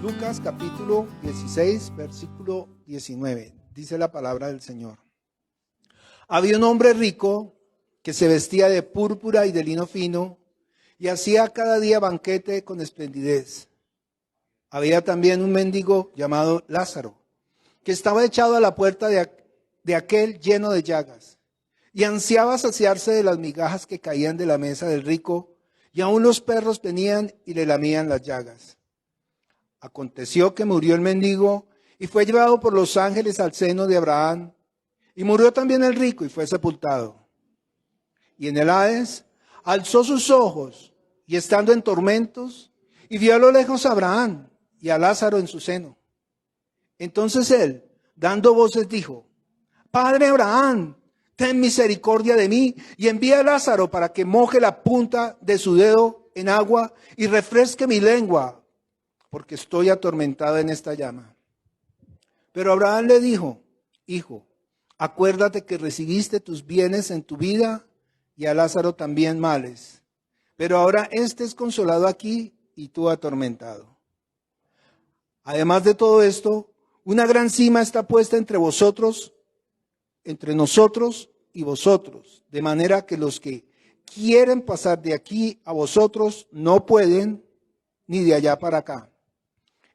Lucas capítulo 16, versículo 19. Dice la palabra del Señor. Había un hombre rico que se vestía de púrpura y de lino fino y hacía cada día banquete con esplendidez. Había también un mendigo llamado Lázaro, que estaba echado a la puerta de aquel lleno de llagas, y ansiaba saciarse de las migajas que caían de la mesa del rico, y aun los perros venían y le lamían las llagas. Aconteció que murió el mendigo y fue llevado por los ángeles al seno de Abraham, y murió también el rico y fue sepultado. Y en el Hades alzó sus ojos, y estando en tormentos, y vio a lo lejos a Abraham y a Lázaro en su seno. Entonces él, dando voces, dijo: Padre Abraham, ten misericordia de mí y envía a Lázaro para que moje la punta de su dedo en agua y refresque mi lengua, porque estoy atormentado en esta llama. Pero Abraham le dijo: Hijo, acuérdate que recibiste tus bienes en tu vida y a Lázaro también males. Pero ahora éste es consolado aquí y tú atormentado. Además de todo esto, una gran sima está puesta entre nosotros y vosotros, de manera que los que quieren pasar de aquí a vosotros no pueden, ni de allá para acá.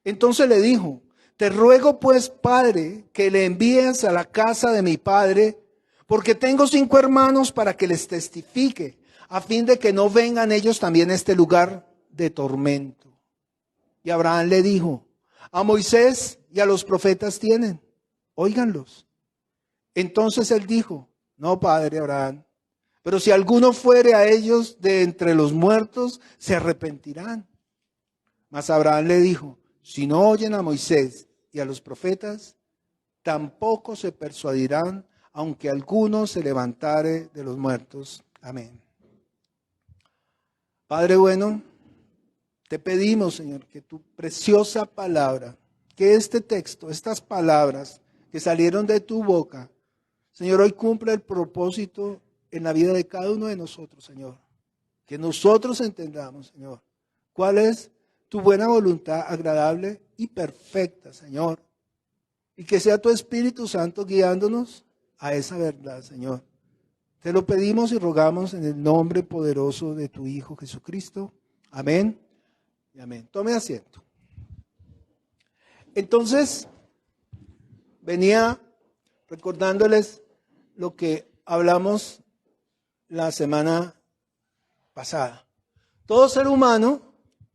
Entonces le dijo: Te ruego pues, Padre, que le envíes a la casa de mi padre, porque tengo 5 hermanos, para que les testifique, a fin de que no vengan ellos también a este lugar de tormento. Y Abraham le dijo: A Moisés y a los profetas tienen, óiganlos. Entonces él dijo: No, padre Abraham, pero si alguno fuere a ellos de entre los muertos, se arrepentirán. Mas Abraham le dijo: Si no oyen a Moisés y a los profetas, tampoco se persuadirán, aunque alguno se levantare de los muertos. Amén. Padre bueno, te pedimos, Señor, que tu preciosa palabra, que este texto, estas palabras que salieron de tu boca, Señor, hoy cumpla el propósito en la vida de cada uno de nosotros, Señor. Que nosotros entendamos, Señor, cuál es tu buena voluntad agradable y perfecta, Señor. Y que sea tu Espíritu Santo guiándonos a esa verdad, Señor. Te lo pedimos y rogamos en el nombre poderoso de tu Hijo Jesucristo. Amén y amén. Tome asiento. Entonces, venía recordándoles lo que hablamos la semana pasada. Todo ser humano,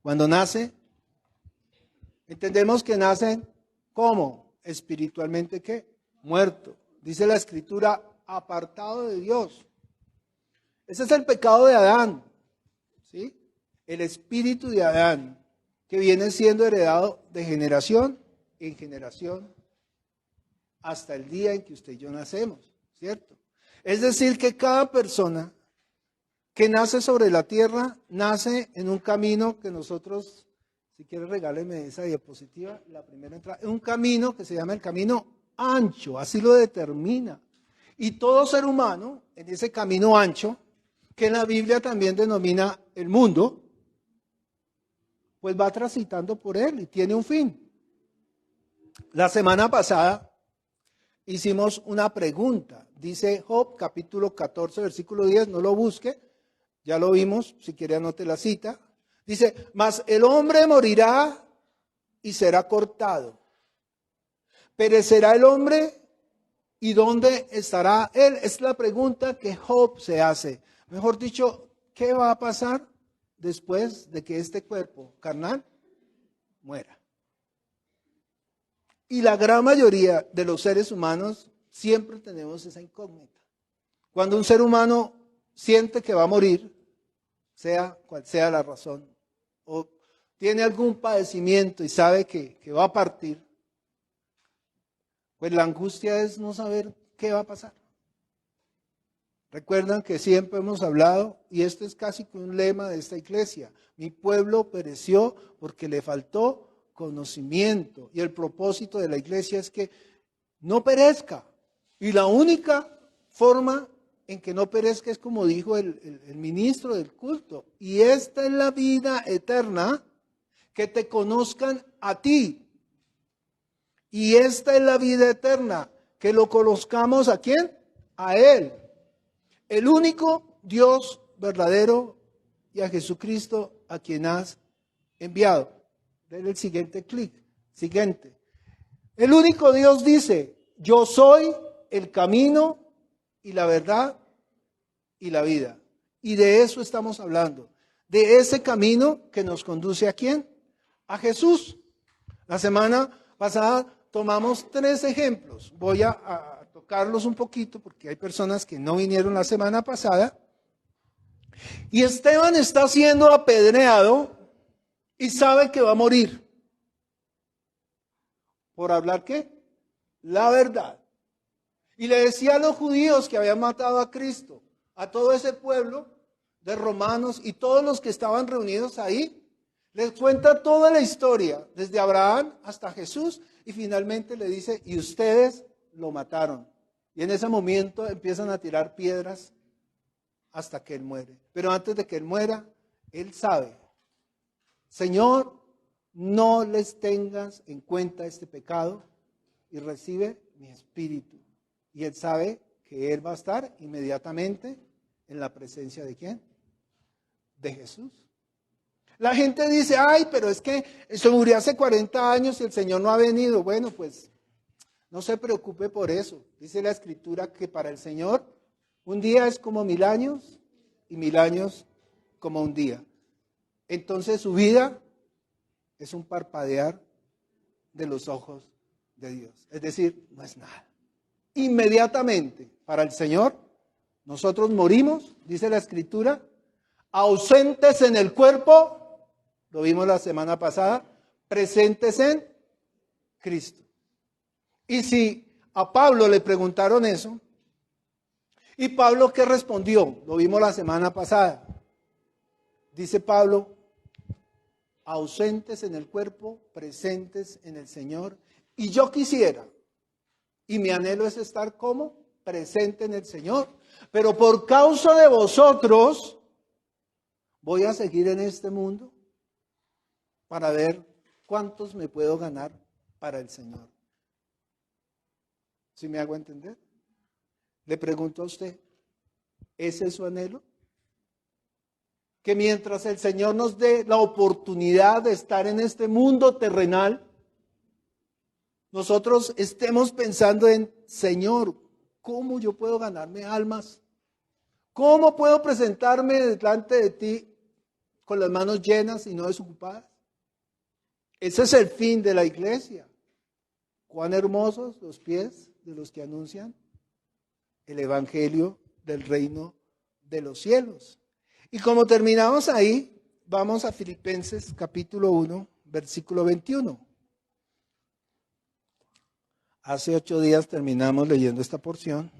cuando nace, entendemos que nace ¿cómo? Espiritualmente, ¿qué? Muerto. Dice la Escritura, apartado de Dios. Ese es el pecado de Adán, ¿sí? El espíritu de Adán, que viene siendo heredado de generación en generación hasta el día en que usted y yo nacemos, ¿cierto? Es decir, que cada persona que nace sobre la tierra nace en un camino que nosotros, si quiere regáleme esa diapositiva, la primera entrada, un camino que se llama el camino ancho, así lo determina. Y todo ser humano en ese camino ancho, que en la Biblia también denomina el mundo, pues va transitando por él y tiene un fin. La semana pasada hicimos una pregunta. Dice Job, capítulo 14, versículo 10, no lo busque, ya lo vimos, si quiere anote la cita. Dice: Mas el hombre morirá y será cortado. ¿Perecerá el hombre? ¿Y dónde estará él? Es la pregunta que Job se hace. Mejor dicho, ¿qué va a pasar después de que este cuerpo carnal muera? Y la gran mayoría de los seres humanos siempre tenemos esa incógnita. Cuando un ser humano siente que va a morir, sea cual sea la razón, o tiene algún padecimiento y sabe que va a partir, pues la angustia es no saber qué va a pasar. Recuerdan que siempre hemos hablado, y esto es casi un lema de esta iglesia: mi pueblo pereció porque le faltó conocimiento. Y el propósito de la iglesia es que no perezca. Y la única forma en que no perezca es como dijo el ministro del culto: y esta es la vida eterna, que te conozcan a ti. Y esta es la vida eterna, que lo conozcamos ¿a quién? A Él, el único Dios verdadero, y a Jesucristo a quien has enviado. Den el siguiente clic. Siguiente. El único Dios dice, yo soy el camino y la verdad y la vida. Y de eso estamos hablando. De ese camino que nos conduce ¿a quién? A Jesús. La semana pasada tomamos 3 ejemplos. Voy a tocarlos un poquito porque hay personas que no vinieron la semana pasada. Y Esteban está siendo apedreado y sabe que va a morir. ¿Por hablar qué? La verdad. Y le decía a los judíos que habían matado a Cristo, a todo ese pueblo de romanos y todos los que estaban reunidos ahí, les cuenta toda la historia, desde Abraham hasta Jesús, y finalmente le dice, y ustedes lo mataron. Y en ese momento empiezan a tirar piedras hasta que él muere. Pero antes de que él muera, él sabe, Señor, no les tengas en cuenta este pecado y recibe mi espíritu. Y él sabe que él va a estar inmediatamente en la presencia ¿de quién? De Jesús. La gente dice, ay, pero es que eso murió hace 40 años y el Señor no ha venido. Bueno, pues no se preocupe por eso. Dice la Escritura que para el Señor un día es como 1000 años y 1000 años como un día. Entonces su vida es un parpadear de los ojos de Dios. Es decir, no es nada. Inmediatamente para el Señor, nosotros morimos, dice la Escritura, ausentes en el cuerpo, lo vimos la semana pasada, presentes en Cristo. Y si a Pablo le preguntaron eso, ¿y Pablo qué respondió? Lo vimos la semana pasada. Dice Pablo, ausentes en el cuerpo, presentes en el Señor. Y yo quisiera, y mi anhelo es estar como presente en el Señor, pero por causa de vosotros voy a seguir en este mundo para ver cuántos me puedo ganar para el Señor. ¿Sí me hago entender? Le pregunto a usted, ¿ese es su anhelo? Que mientras el Señor nos dé la oportunidad de estar en este mundo terrenal, nosotros estemos pensando en, Señor, ¿cómo yo puedo ganarme almas? ¿Cómo puedo presentarme delante de ti con las manos llenas y no desocupadas? Ese es el fin de la iglesia. Cuán hermosos los pies de los que anuncian el evangelio del reino de los cielos. Y como terminamos ahí, vamos a Filipenses capítulo 1, versículo 21. Hace 8 días terminamos leyendo esta porción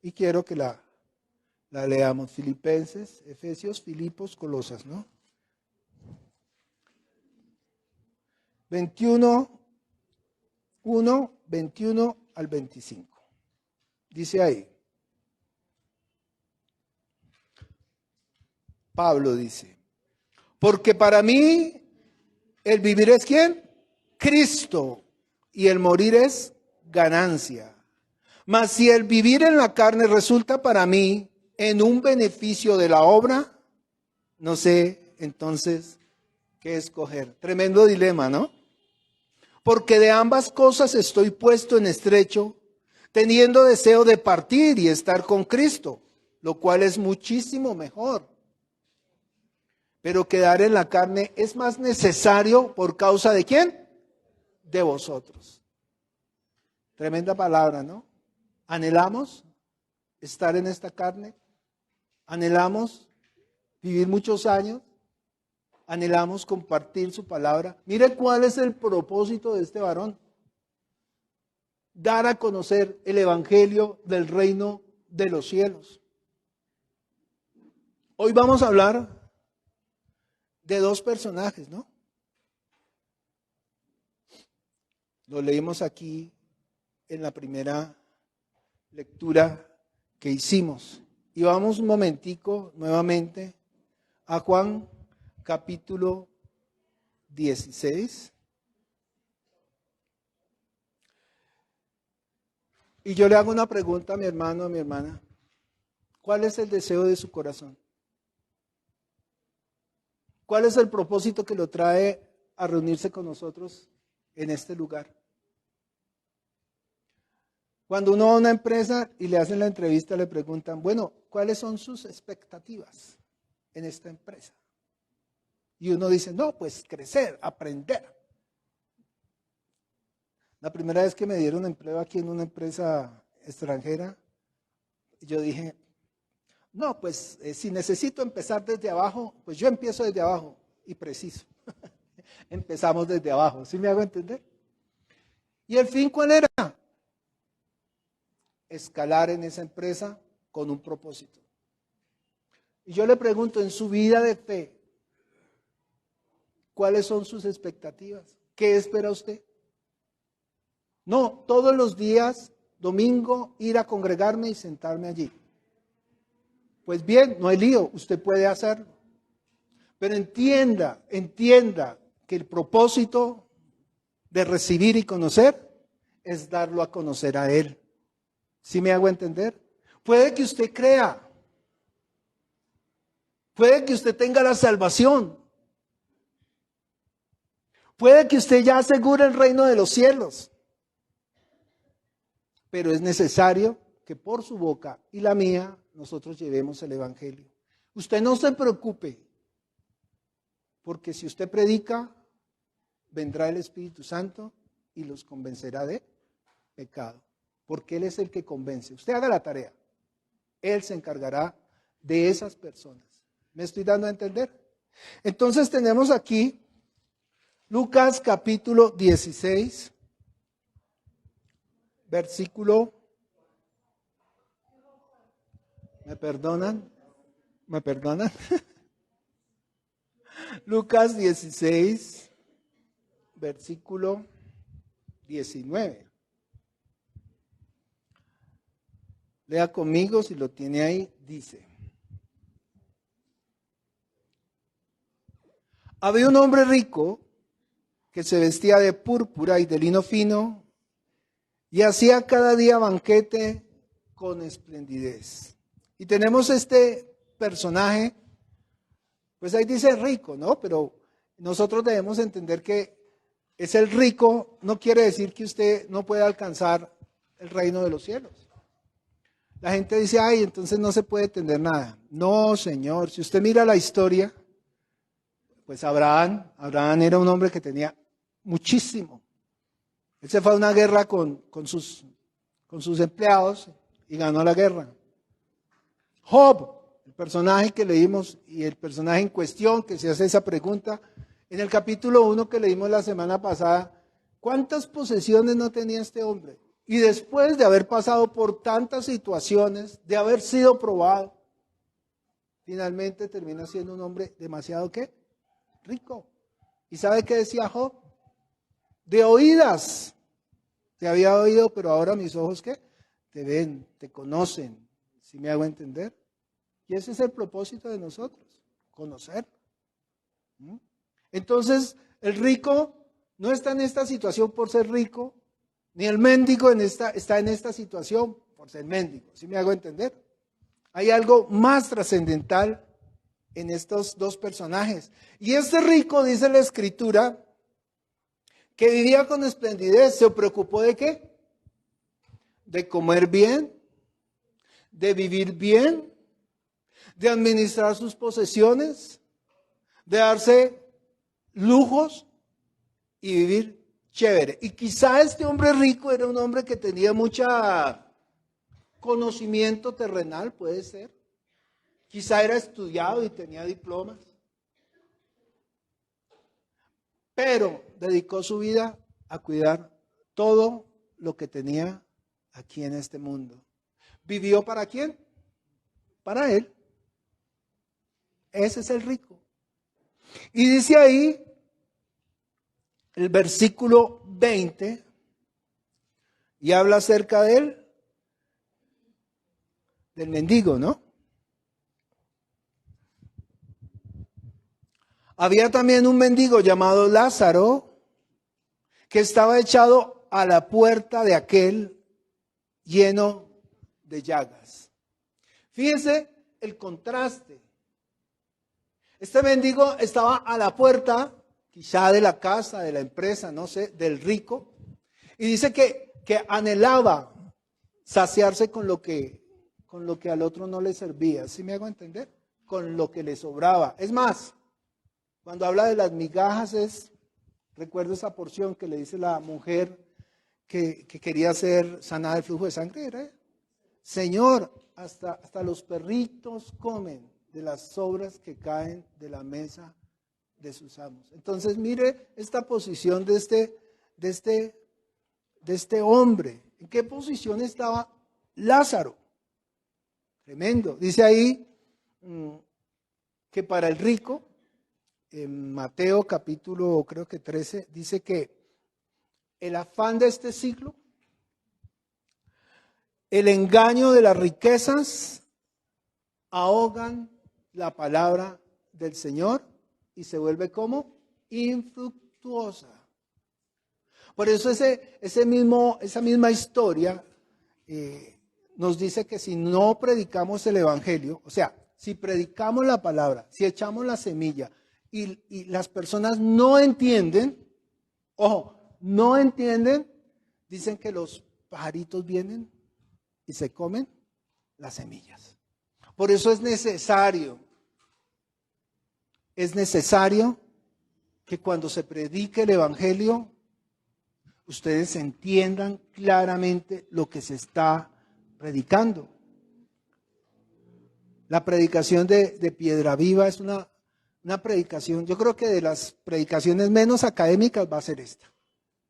y quiero que la leamos. Filipenses, Efesios, Filipos, Colosas, ¿no? 21, 1, 21 al 25. Dice ahí. Pablo dice, porque para mí el vivir es ¿quién? Cristo, y el morir es ganancia. Mas si el vivir en la carne resulta para mí en un beneficio de la obra, no sé entonces qué escoger. Tremendo dilema, ¿no? Porque de ambas cosas estoy puesto en estrecho, teniendo deseo de partir y estar con Cristo, lo cual es muchísimo mejor. Pero quedar en la carne es más necesario por causa de ¿quién? De vosotros. Tremenda palabra, ¿no? Anhelamos estar en esta carne, anhelamos vivir muchos años, anhelamos compartir su palabra. Mire cuál es el propósito de este varón. Dar a conocer el evangelio del reino de los cielos. Hoy vamos a hablar de 2 personajes, ¿no? Lo leímos aquí en la primera lectura que hicimos. Y vamos un momentico nuevamente a Juan capítulo 16. Y yo le hago una pregunta a mi hermano, a mi hermana. ¿Cuál es el deseo de su corazón? ¿Cuál es el propósito que lo trae a reunirse con nosotros en este lugar? Cuando uno va a una empresa y le hacen la entrevista, le preguntan, bueno, ¿cuáles son sus expectativas en esta empresa? Y uno dice, no, pues crecer, aprender. La primera vez que me dieron empleo aquí en una empresa extranjera, yo dije, no, pues si necesito empezar desde abajo, pues yo empiezo desde abajo y preciso. Empezamos desde abajo, ¿sí me hago entender? ¿Y el fin cuál era? Escalar en esa empresa con un propósito. Y yo le pregunto, en su vida de fe, ¿cuáles son sus expectativas? ¿Qué espera usted? No, todos los días, domingo, ir a congregarme y sentarme allí. Pues bien, no hay lío, usted puede hacerlo. Pero entienda que el propósito de recibir y conocer es darlo a conocer a Él. ¿Sí me hago entender? Puede que usted crea, puede que usted tenga la salvación, puede que usted ya asegure el reino de los cielos, pero es necesario que por su boca y la mía nosotros llevemos el evangelio. Usted no se preocupe, porque si usted predica, vendrá el Espíritu Santo y los convencerá de pecado, porque Él es el que convence. Usted haga la tarea, Él se encargará de esas personas. ¿Me estoy dando a entender? Entonces tenemos aquí Lucas capítulo 16, versículo, ¿me perdonan? ¿Me perdonan? Lucas 16, versículo 19. Lea conmigo si lo tiene ahí, dice. Había un hombre rico que se vestía de púrpura y de lino fino y hacía cada día banquete con esplendidez. Y tenemos este personaje, pues ahí dice rico, ¿no? Pero nosotros debemos entender que es el rico, no quiere decir que usted no pueda alcanzar el reino de los cielos. La gente dice, ay, entonces no se puede entender nada. No, Señor, si usted mira la historia, pues Abraham era un hombre que tenía muchísimo. Él se fue a una guerra con sus empleados y ganó la guerra. Job, el personaje que leímos y el personaje en cuestión que se hace esa pregunta, en el capítulo 1 que leímos la semana pasada, ¿cuántas posesiones no tenía este hombre? Y después de haber pasado por tantas situaciones, de haber sido probado, finalmente termina siendo un hombre demasiado, ¿qué? Rico. ¿Y sabe qué decía Job? De oídas te había oído, pero ahora mis ojos, ¿qué? Te ven, te conocen, ¿sí me hago entender? Y ese es el propósito de nosotros, conocer. Entonces, el rico no está en esta situación por ser rico, ni el mendigo está en esta situación por ser mendigo, ¿sí me hago entender? Hay algo más trascendental en estos dos personajes. Y este rico, dice la Escritura, que vivía con esplendidez, ¿se preocupó de qué? De comer bien, de vivir bien, de administrar sus posesiones, de darse lujos y vivir chévere. Y quizá este hombre rico era un hombre que tenía mucha conocimiento terrenal, puede ser. Quizá era estudiado y tenía diplomas. Pero dedicó su vida a cuidar todo lo que tenía aquí en este mundo. ¿Vivió para quién? Para él. Ese es el rico. Y dice ahí el versículo 20 y habla acerca de él, del mendigo, ¿no? Había también un mendigo llamado Lázaro que estaba echado a la puerta de aquel lleno de llagas. Fíjense el contraste. Este mendigo estaba a la puerta, quizá de la casa, de la empresa, no sé, del rico, y dice que anhelaba saciarse con lo que al otro no le servía. ¿Sí me hago entender? Con lo que le sobraba. Es más, cuando habla de las migajas recuerdo esa porción que le dice la mujer que quería ser sanada del flujo de sangre, ¿era? Señor, hasta los perritos comen de las sobras que caen de la mesa de sus amos. Entonces mire esta posición de este hombre. ¿En qué posición estaba Lázaro? Tremendo. Dice ahí que para el rico, en Mateo capítulo creo que 13, dice que el afán de este siglo, el engaño de las riquezas ahogan la palabra del Señor y se vuelve como infructuosa. Por eso esa misma historia nos dice que si no predicamos el evangelio, o sea, si predicamos la palabra, si echamos la semilla y las personas no entienden, ojo, no entienden, dicen que los pajaritos vienen y se comen las semillas. Por eso es necesario que cuando se predique el evangelio, ustedes entiendan claramente lo que se está predicando. La predicación de Piedra Viva es una predicación, yo creo que de las predicaciones menos académicas va a ser esta.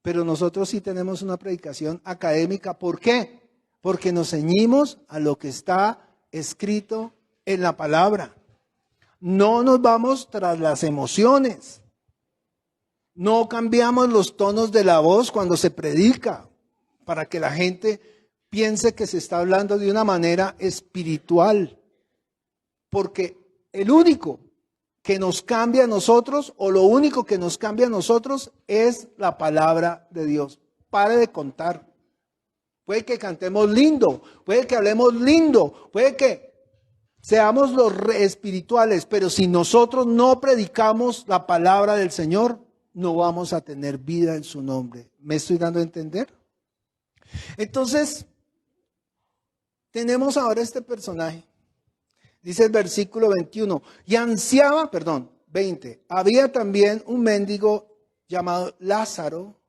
Pero nosotros sí tenemos una predicación académica. ¿Por qué? Porque nos ceñimos a lo que está escrito en la palabra. No nos vamos tras las emociones. No cambiamos los tonos de la voz cuando se predica para que la gente piense que se está hablando de una manera espiritual. Porque el único que nos cambia a nosotros, o lo único que nos cambia a nosotros, es la palabra de Dios. Pare de contar. Puede que cantemos lindo, puede que hablemos lindo, puede que seamos los espirituales, pero si nosotros no predicamos la palabra del Señor, no vamos a tener vida en su nombre. ¿Me estoy dando a entender? Entonces, tenemos ahora este personaje. Dice el versículo 21, y ansiaba, 20, había también un mendigo llamado Lázaro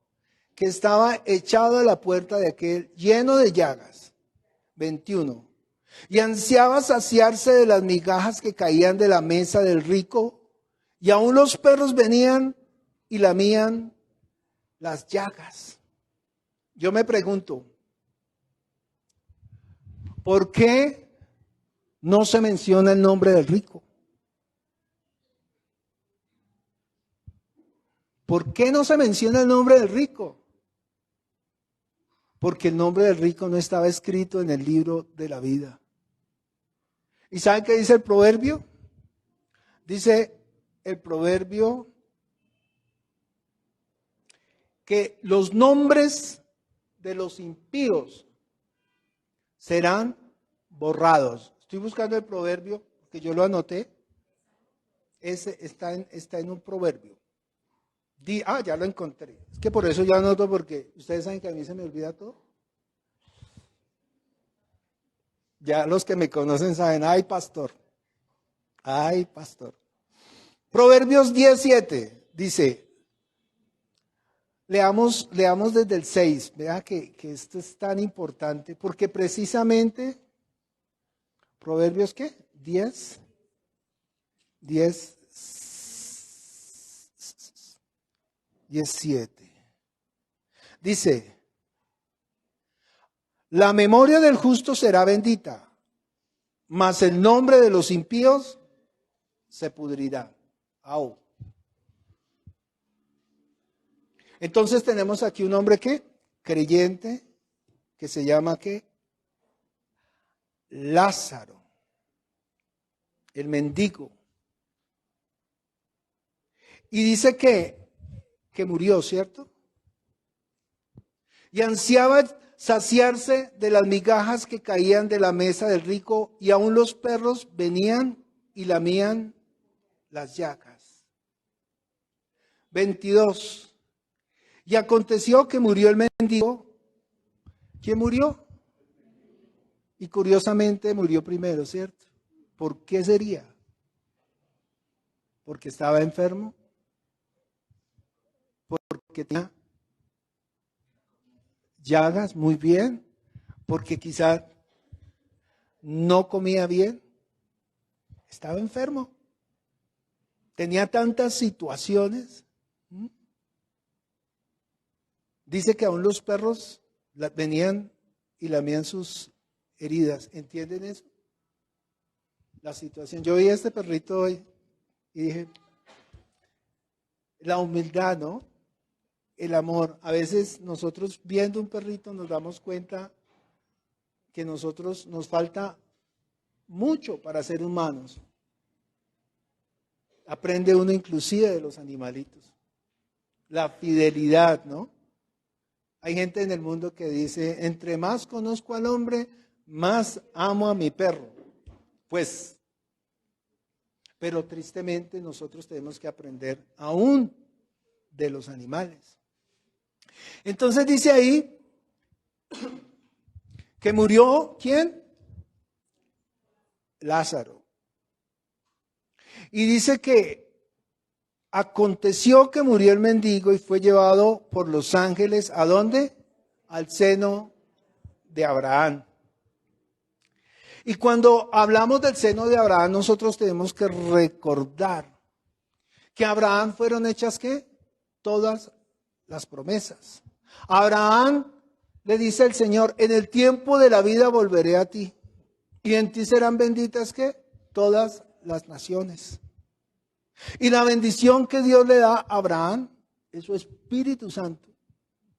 que estaba echado a la puerta de aquel lleno de llagas. 21, y ansiaba saciarse de las migajas que caían de la mesa del rico, y aún los perros venían y lamían las llagas. Yo me pregunto, ¿por qué no se menciona el nombre del rico? ¿Por qué no se menciona el nombre del rico? Porque el nombre del rico no estaba escrito en el libro de la vida. ¿Y saben qué dice el proverbio? Dice el proverbio que los nombres de los impíos serán borrados. Estoy buscando el proverbio, que yo lo anoté. Ese está en un proverbio. Ya lo encontré. Es que por eso yo anoto, porque ustedes saben que a mí se me olvida todo. Ya los que me conocen saben, ay pastor. Proverbios 17 dice, leamos desde el 6, vea que esto es tan importante, porque precisamente, Proverbios ¿qué? 10, 17. Dice, la memoria del justo será bendita, mas el nombre de los impíos se pudrirá. Au. Entonces tenemos aquí un hombre que creyente, que se llama ¿qué? Lázaro, el mendigo. Y dice que murió, ¿cierto? Y ansiaba saciarse de las migajas que caían de la mesa del rico, y aún los perros venían y lamían las llagas. 22. Y aconteció que murió el mendigo. ¿Quién murió? Y curiosamente murió primero, ¿cierto? ¿Por qué sería? ¿Porque estaba enfermo? ¿Porque tenía llagas? Muy bien. ¿Porque quizás no comía bien? Estaba enfermo. Tenía tantas situaciones. Dice que aún los perros venían y lamían sus heridas. ¿Entienden eso? La situación. Yo vi a este perrito hoy y dije, la humildad, ¿no? El amor. A veces nosotros viendo un perrito nos damos cuenta que nosotros nos falta mucho para ser humanos. Aprende uno inclusive de los animalitos. La fidelidad, ¿no? Hay gente en el mundo que dice, entre más conozco al hombre, más amo a mi perro. Pues, pero tristemente nosotros tenemos que aprender aún de los animales. Entonces dice ahí que murió, ¿quién? Lázaro. Y dice que aconteció que murió el mendigo y fue llevado por los ángeles, ¿a dónde? Al seno de Abraham. Y cuando hablamos del seno de Abraham, nosotros tenemos que recordar que a Abraham fueron hechas, ¿qué? Todas las promesas. A Abraham le dice el Señor, en el tiempo de la vida volveré a ti, y en ti serán benditas, ¿qué? Todas las naciones. Y la bendición que Dios le da a Abraham es su Espíritu Santo,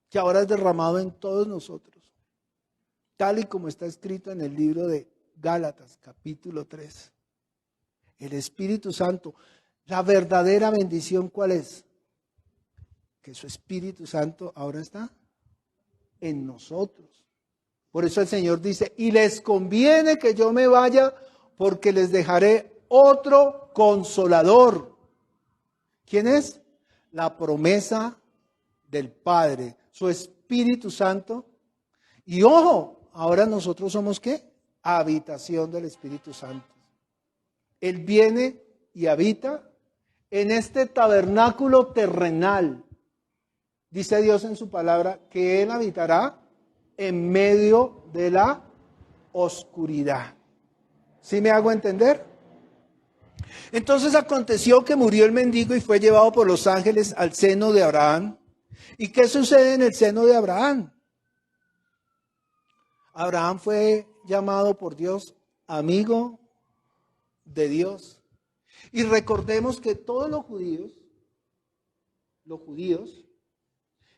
que ahora es derramado en todos nosotros, tal y como está escrito en el libro de Gálatas, capítulo 3. El Espíritu Santo, la verdadera bendición, ¿cuál es? Que su Espíritu Santo ahora está en nosotros. Por eso el Señor dice, y les conviene que yo me vaya, porque les dejaré otro consolador. ¿Quién es? La promesa del Padre, su Espíritu Santo. Y ojo, ahora nosotros somos ¿qué? Habitación del Espíritu Santo. Él viene y habita en este tabernáculo terrenal. Dice Dios en su palabra que Él habitará en medio de la oscuridad. ¿Sí me hago entender? Entonces aconteció que murió el mendigo y fue llevado por los ángeles al seno de Abraham. ¿Y qué sucede en el seno de Abraham? Abraham fue llamado por Dios amigo de Dios. Y recordemos que todos los judíos,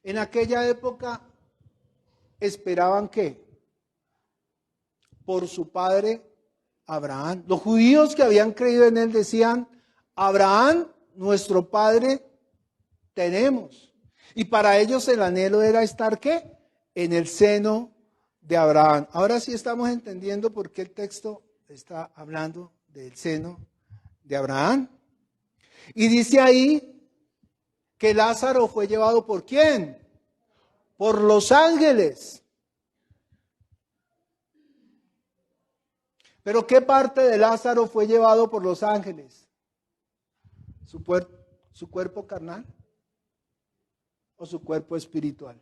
en aquella época esperaban ¿qué? Por su padre Abraham. Los judíos que habían creído en él decían, Abraham, nuestro padre, tenemos. Y para ellos el anhelo era estar ¿qué? En el seno de Abraham. Ahora sí estamos entendiendo por qué el texto está hablando del seno de Abraham. Y dice ahí que Lázaro fue llevado ¿por quién? Por los ángeles. Pero ¿qué parte de Lázaro fue llevado por los ángeles? ¿Su cuerpo carnal o su cuerpo espiritual?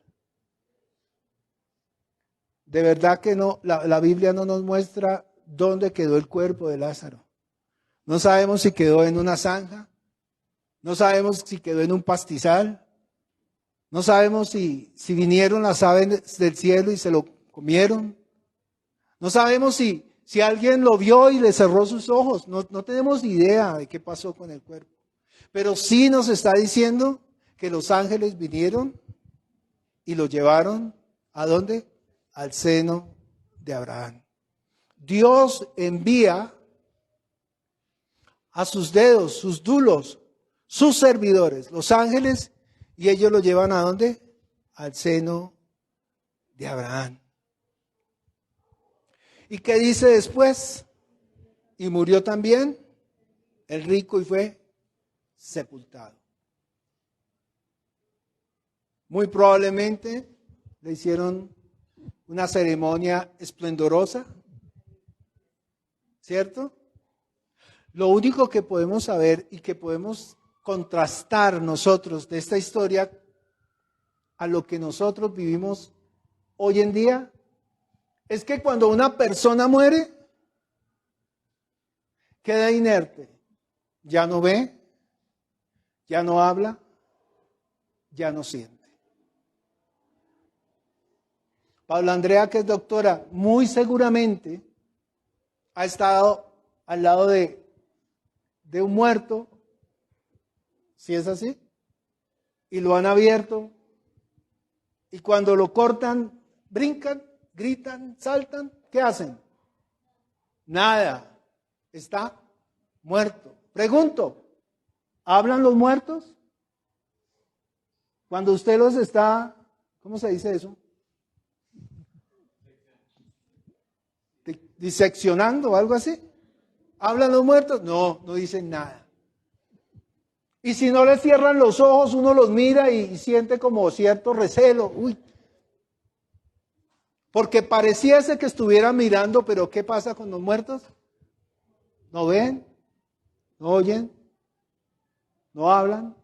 De verdad que no, la Biblia no nos muestra dónde quedó el cuerpo de Lázaro. No sabemos si quedó en una zanja, no sabemos si quedó en un pastizal, no sabemos si vinieron las aves del cielo y se lo comieron, no sabemos si alguien lo vio y le cerró sus ojos, no tenemos idea de qué pasó con el cuerpo. Pero sí nos está diciendo que los ángeles vinieron y lo llevaron, ¿a dónde? Al seno de Abraham. Dios envía a sus dedos, sus dulos, sus servidores, los ángeles, y ellos lo llevan ¿a dónde? Al seno de Abraham. ¿Y qué dice después? Y murió también el rico y fue sepultado. Muy probablemente le hicieron una ceremonia esplendorosa, ¿cierto? Lo único que podemos saber y que podemos contrastar nosotros de esta historia a lo que nosotros vivimos hoy en día es que cuando una persona muere, queda inerte, ya no ve, ya no habla, ya no siente. Paula Andrea, que es doctora, muy seguramente ha estado al lado de un muerto, si es así, y lo han abierto, y cuando lo cortan, brincan, gritan, saltan, ¿qué hacen? Nada, está muerto. Pregunto, ¿hablan los muertos? Cuando usted los está, ¿cómo se dice eso? Diseccionando o algo así. ¿Hablan los muertos? No, no dicen nada. Y si no les cierran los ojos, uno los mira y siente como cierto recelo. Uy. Porque pareciese que estuviera mirando, pero ¿qué pasa con los muertos? No ven, no oyen, no hablan,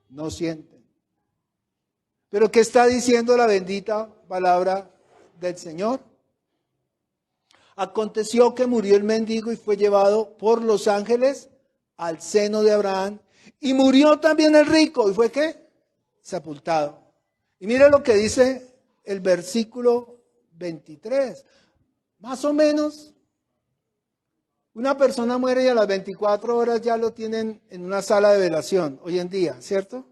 no sienten. Pero ¿qué está diciendo la bendita palabra del Señor? Aconteció que murió el mendigo y fue llevado por los ángeles al seno de Abraham. Y murió también el rico. ¿Y fue qué? Sepultado. Y mire lo que dice el versículo 23. Más o menos, una persona muere y a las 24 horas ya lo tienen en una sala de velación, hoy en día, ¿cierto?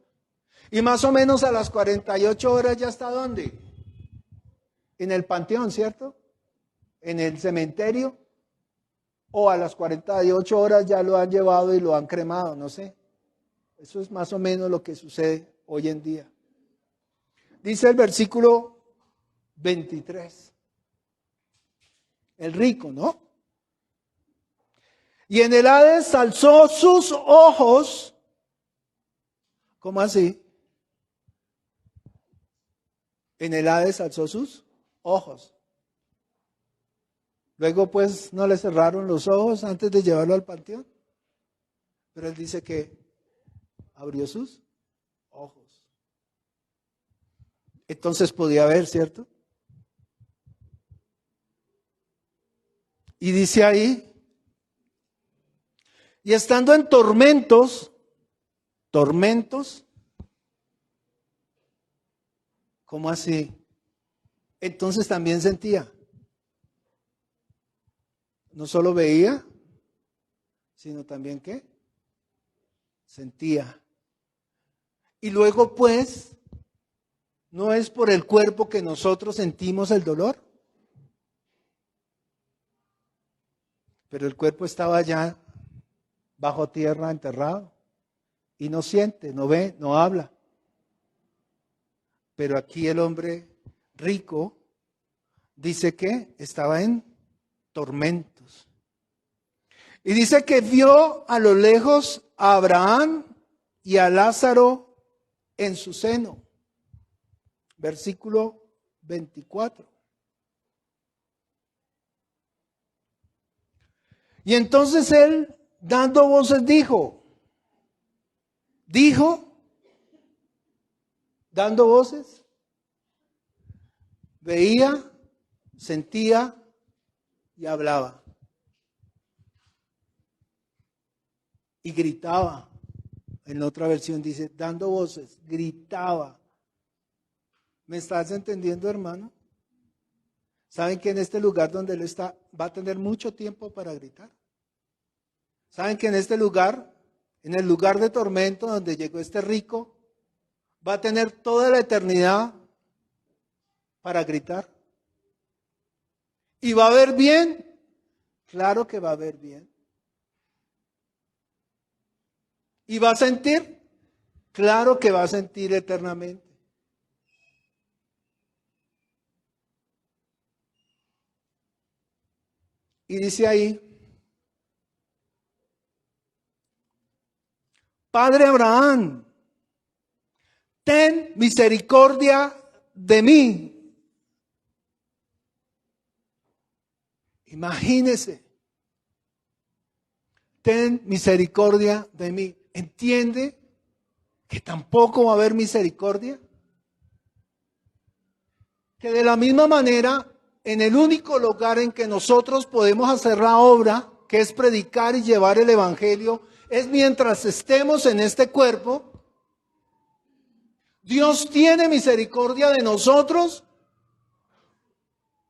Y más o menos a las 48 horas ya está ¿dónde? En el panteón, ¿cierto? En el cementerio, o a las 48 horas ya lo han llevado y lo han cremado, no sé. Eso es más o menos lo que sucede hoy en día. Dice el versículo 23. El rico, ¿no? Y en el Hades alzó sus ojos. ¿Cómo así? En el Hades alzó sus ojos. Luego pues no le cerraron los ojos antes de llevarlo al panteón. Pero él dice que abrió sus ojos. Entonces podía ver, ¿cierto? Y dice ahí, y estando en tormentos, ¿cómo así? Entonces también sentía. No solo veía, sino también ¿qué? Sentía. Y luego pues, ¿no es por el cuerpo que nosotros sentimos el dolor? Pero el cuerpo estaba ya bajo tierra, enterrado, y no siente, no ve, no habla. Pero aquí el hombre rico dice que estaba en tormentos. Y dice que vio a lo lejos a Abraham y a Lázaro en su seno. Versículo 24. Y entonces él, dando voces, dando voces, veía, sentía y hablaba. Y gritaba. En la otra versión dice, dando voces, gritaba. ¿Me estás entendiendo, hermano? ¿Saben que en este lugar donde él está va a tener mucho tiempo para gritar? ¿Saben que en este lugar, en el lugar de tormento donde llegó este rico, va a tener toda la eternidad para gritar? ¿Y va a ver bien? Claro que va a ver bien. ¿Y va a sentir? Claro que va a sentir eternamente. Y dice ahí, Padre Abraham, ten misericordia de mí. Imagínese, ten misericordia de mí. ¿Entiende que tampoco va a haber misericordia? Que de la misma manera, en el único lugar en que nosotros podemos hacer la obra, que es predicar y llevar el evangelio, es mientras estemos en este cuerpo. Dios tiene misericordia de nosotros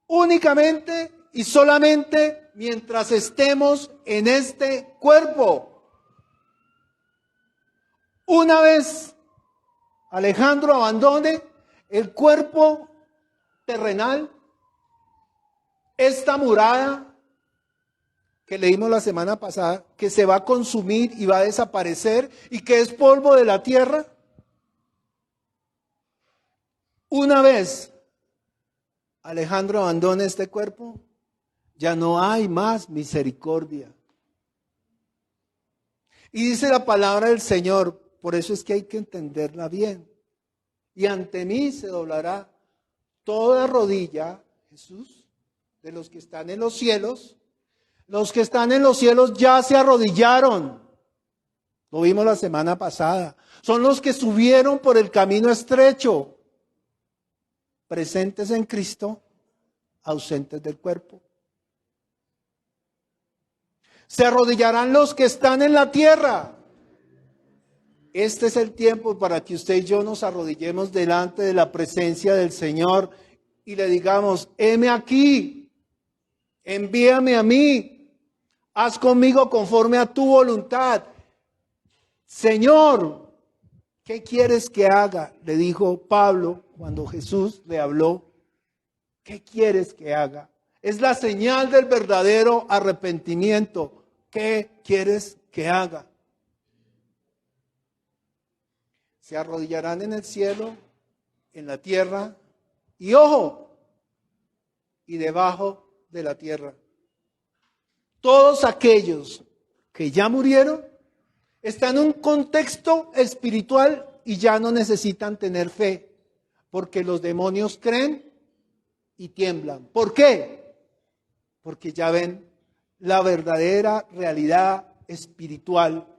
únicamente y solamente mientras estemos en este cuerpo. Una vez Alejandro abandone el cuerpo terrenal, esta morada que leímos la semana pasada, que se va a consumir y va a desaparecer y que es polvo de la tierra, una vez Alejandro abandone este cuerpo, ya no hay más misericordia. Y dice la palabra del Señor, por eso es que hay que entenderla bien. Y ante mí se doblará toda rodilla, Jesús, de los que están en los cielos. Los que están en los cielos ya se arrodillaron. Lo vimos la semana pasada. Son los que subieron por el camino estrecho, presentes en Cristo, ausentes del cuerpo. Se arrodillarán los que están en la tierra. Este es el tiempo para que usted y yo nos arrodillemos delante de la presencia del Señor y le digamos, heme aquí, envíame a mí, haz conmigo conforme a tu voluntad. Señor, ¿qué quieres que haga? Le dijo Pablo cuando Jesús le habló. ¿Qué quieres que haga? Es la señal del verdadero arrepentimiento. ¿Qué quieres que haga? Se arrodillarán en el cielo, en la tierra y ojo, y debajo de la tierra. Todos aquellos que ya murieron están en un contexto espiritual y ya no necesitan tener fe, porque los demonios creen y tiemblan. ¿Por qué? Porque ya ven la verdadera realidad espiritual.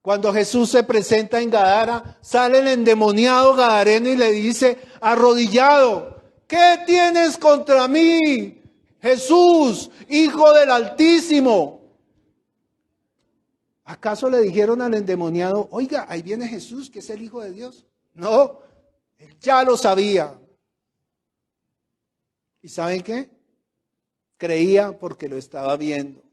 Cuando Jesús se presenta en Gadara, sale el endemoniado gadareno y le dice, arrodillado, ¿qué tienes contra mí, Jesús, Hijo del Altísimo? ¿Acaso le dijeron al endemoniado, oiga, ahí viene Jesús, que es el Hijo de Dios? No, él ya lo sabía. ¿Y saben qué? Creía porque lo estaba viendo.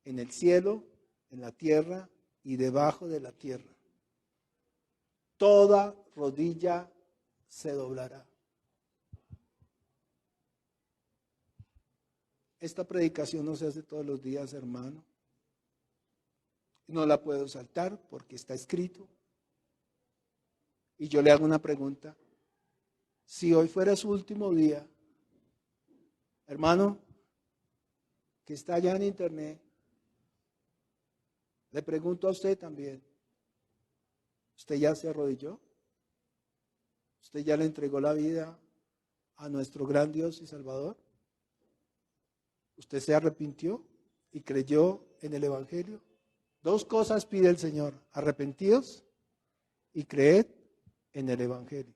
En el cielo, en la tierra y debajo de la tierra. Toda rodilla se doblará. Esta predicación no se hace todos los días, hermano. No la puedo saltar porque está escrito. Y yo le hago una pregunta. Si hoy fuera su último día, hermano, que está allá en internet, le pregunto a usted también, ¿usted ya se arrodilló? ¿Usted ya le entregó la vida a nuestro gran Dios y Salvador? ¿Usted se arrepintió y creyó en el Evangelio? Dos cosas pide el Señor, arrepentidos y creed en el Evangelio.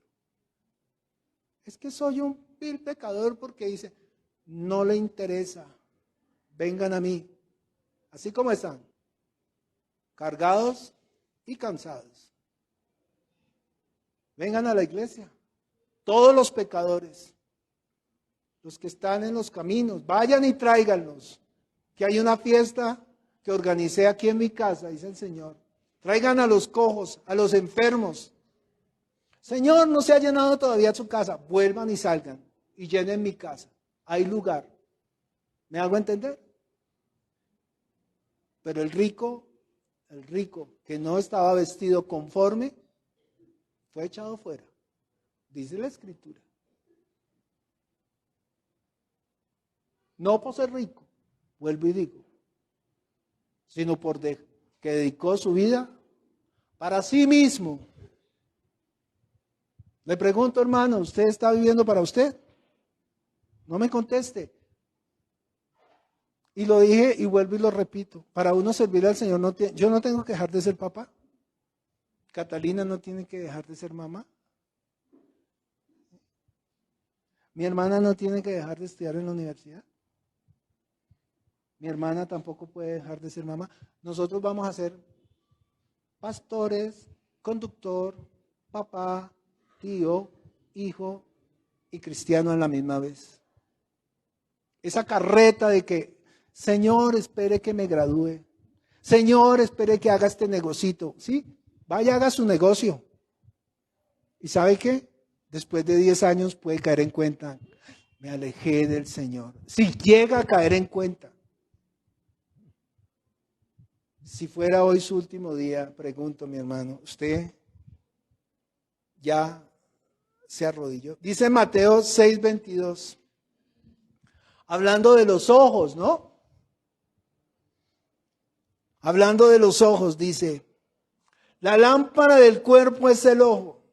Es que soy un vil pecador porque dice, no le interesa, vengan a mí, así como están, cargados y cansados. Vengan a la iglesia, todos los pecadores, los que están en los caminos, vayan y tráiganlos, que hay una fiesta que organicé aquí en mi casa, dice el Señor. Traigan a los cojos, a los enfermos. Señor, no se ha llenado todavía su casa, vuelvan y salgan y llenen mi casa, hay lugar. ¿Me hago entender? Pero el rico que no estaba vestido conforme, fue echado fuera. Dice la Escritura. No por ser rico, vuelvo y digo, sino que dedicó su vida para sí mismo. Le pregunto, hermano, ¿usted está viviendo para usted? No me conteste. Y lo dije y vuelvo y lo repito. Para uno servir al Señor, yo no tengo que dejar de ser papá. Catalina no tiene que dejar de ser mamá. Mi hermana no tiene que dejar de estudiar en la universidad. Mi hermana tampoco puede dejar de ser mamá. Nosotros vamos a ser pastores, conductor, papá, tío, hijo y cristiano a la misma vez. Esa carreta de que, Señor, espere que me gradúe. Señor, espere que haga este negocito. Sí, vaya, haga su negocio. ¿Y sabe qué? Después de 10 años puede caer en cuenta, me alejé del Señor. Si llega a caer en cuenta. Si fuera hoy su último día, pregunto, mi hermano, ¿usted ya se arrodilló? Dice Mateo 6:22, hablando de los ojos, ¿no? Hablando de los ojos, dice, la lámpara del cuerpo es el ojo.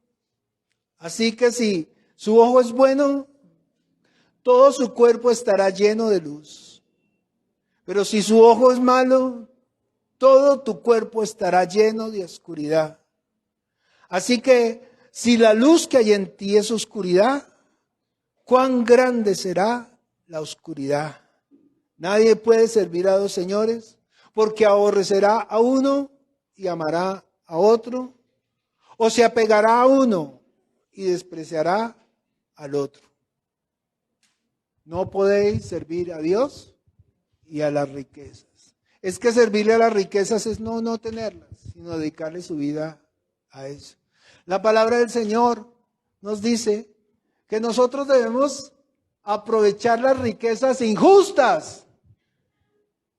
Así que si su ojo es bueno, todo su cuerpo estará lleno de luz. Pero si su ojo es malo, todo tu cuerpo estará lleno de oscuridad. Así que si la luz que hay en ti es oscuridad, ¿cuán grande será la oscuridad? Nadie puede servir a dos señores, porque aborrecerá a uno y amará a otro, o se apegará a uno y despreciará al otro. No podéis servir a Dios y a las riquezas. Es que servirle a las riquezas es no tenerlas, sino dedicarle su vida a eso. La palabra del Señor nos dice que nosotros debemos aprovechar las riquezas injustas,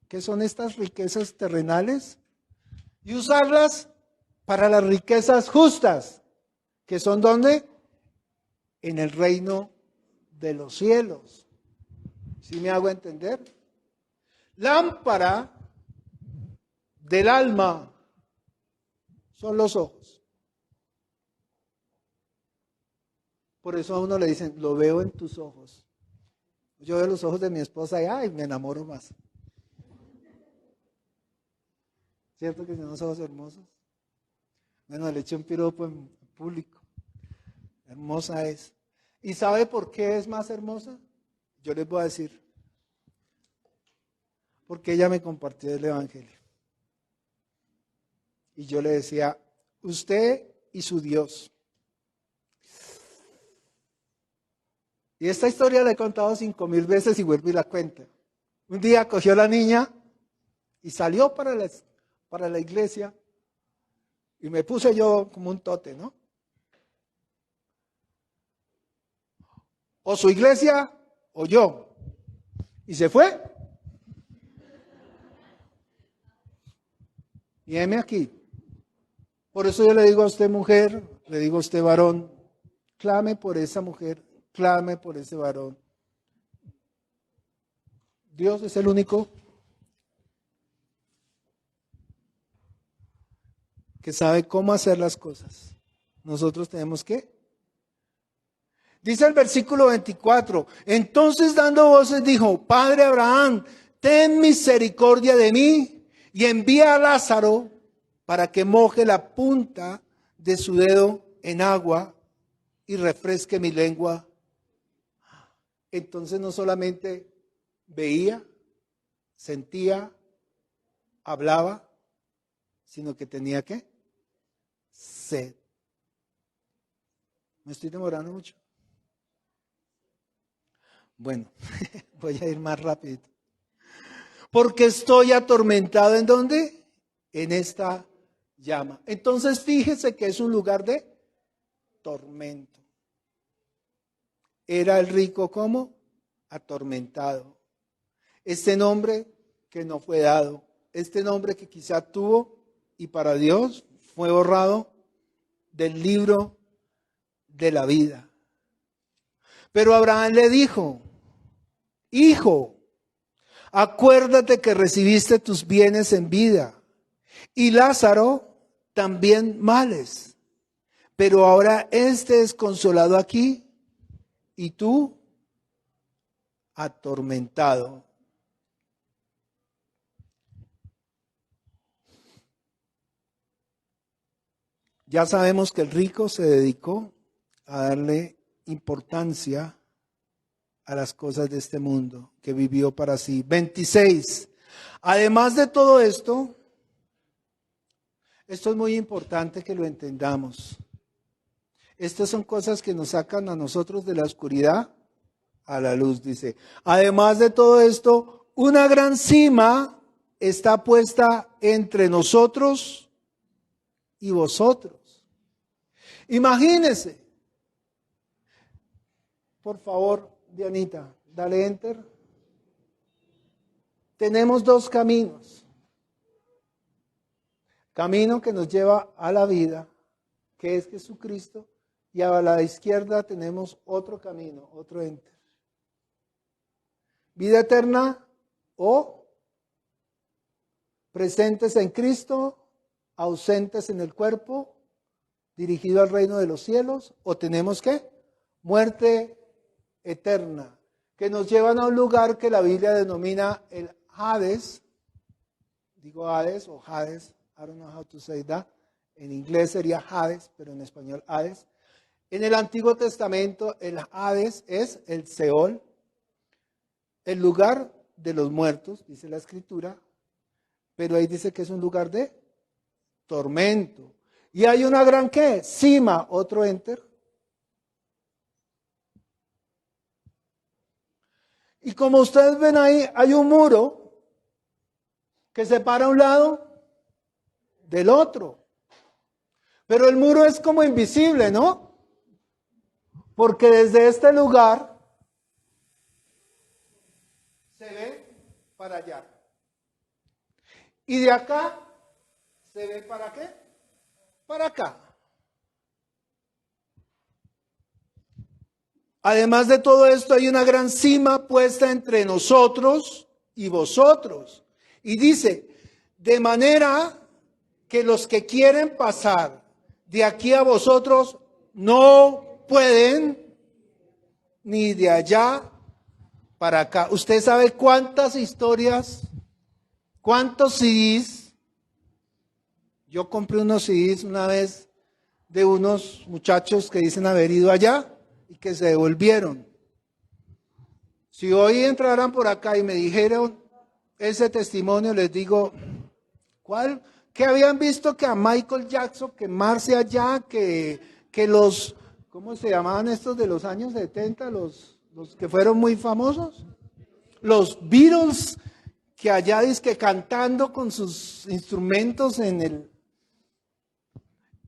que son estas riquezas terrenales, y usarlas para las riquezas justas, que son ¿dónde? En el reino de los cielos. ¿Sí me hago entender? Lámpara del alma son los ojos. Por eso a uno le dicen, lo veo en tus ojos. Yo veo los ojos de mi esposa y ay, me enamoro más. ¿Cierto que son ojos hermosos? Bueno, le eché un piropo en público. Hermosa es. ¿Y sabe por qué es más hermosa? Yo les voy a decir. Porque ella me compartió el Evangelio. Y yo le decía, usted y su Dios. Y esta historia la he contado 5,000 veces y vuelvo y la cuento. Un día cogió a la niña y salió para la iglesia y me puse yo como un tote, ¿no? O su iglesia o yo. Y se fue. Y heme aquí. Por eso yo le digo a usted mujer, le digo a usted varón, clame por esa mujer, clame por ese varón. Dios es el único que sabe cómo hacer las cosas. Nosotros tenemos que. Dice el versículo 24, entonces dando voces dijo, Padre Abraham, ten misericordia de mí y envía a Lázaro para que moje la punta de su dedo en agua y refresque mi lengua. Entonces no solamente veía, sentía, hablaba, sino que tenía ¿qué? Sed. ¿Me estoy demorando mucho? Bueno, voy a ir más rapidito. Porque estoy atormentado, ¿en dónde? En esta llama. Entonces fíjese que es un lugar de tormento. Era el rico como atormentado. Este nombre que no fue dado este nombre que quizá tuvo y para Dios fue borrado del libro de la vida. Pero Abraham le dijo: hijo, acuérdate que recibiste tus bienes en vida y Lázaro también males. Pero ahora este es consolado aquí y tú atormentado. Ya sabemos que el rico se dedicó a darle importancia a las cosas de este mundo, que vivió para sí. 26. Además de todo esto es muy importante que lo entendamos. Estas son cosas que nos sacan a nosotros de la oscuridad a la luz, dice. Además de todo esto, una gran cima está puesta entre nosotros y vosotros. Imagínense. Por favor, Dianita, dale enter. Tenemos dos caminos. Camino que nos lleva a la vida, que es Jesucristo, y a la izquierda tenemos otro camino, otro enter. Vida eterna o presentes en Cristo, ausentes en el cuerpo, dirigido al reino de los cielos, o tenemos ¿qué? Muerte eterna, que nos llevan a un lugar que la Biblia denomina el Hades. Digo Hades o Hades, I don't know how to say that. En inglés sería Hades, pero en español Hades. En el Antiguo Testamento el Hades es el Seol, el lugar de los muertos, dice la Escritura, pero ahí dice que es un lugar de tormento. Y hay una gran ¿qué? Cima, otro enter. Y como ustedes ven ahí, hay un muro que separa un lado del otro. Pero el muro es como invisible, ¿no? Porque desde este lugar se ve para allá. Y de acá se ve para ¿qué? Para acá. Además de todo esto, hay una gran cima puesta entre nosotros y vosotros. Y dice, de manera que los que quieren pasar de aquí a vosotros no pueden, ni de allá para acá. ¿Usted sabe cuántas historias, cuántos CDs? Yo compré unos CDs una vez de unos muchachos que dicen haber ido allá y que se devolvieron. Si hoy entraran por acá y me dijeron ese testimonio, les digo, ¿cuál? Que habían visto que a Michael Jackson quemarse allá, que los, ¿cómo se llamaban estos de los años 70? Los que fueron muy famosos. Los Beatles, que allá dizque cantando con sus instrumentos en el...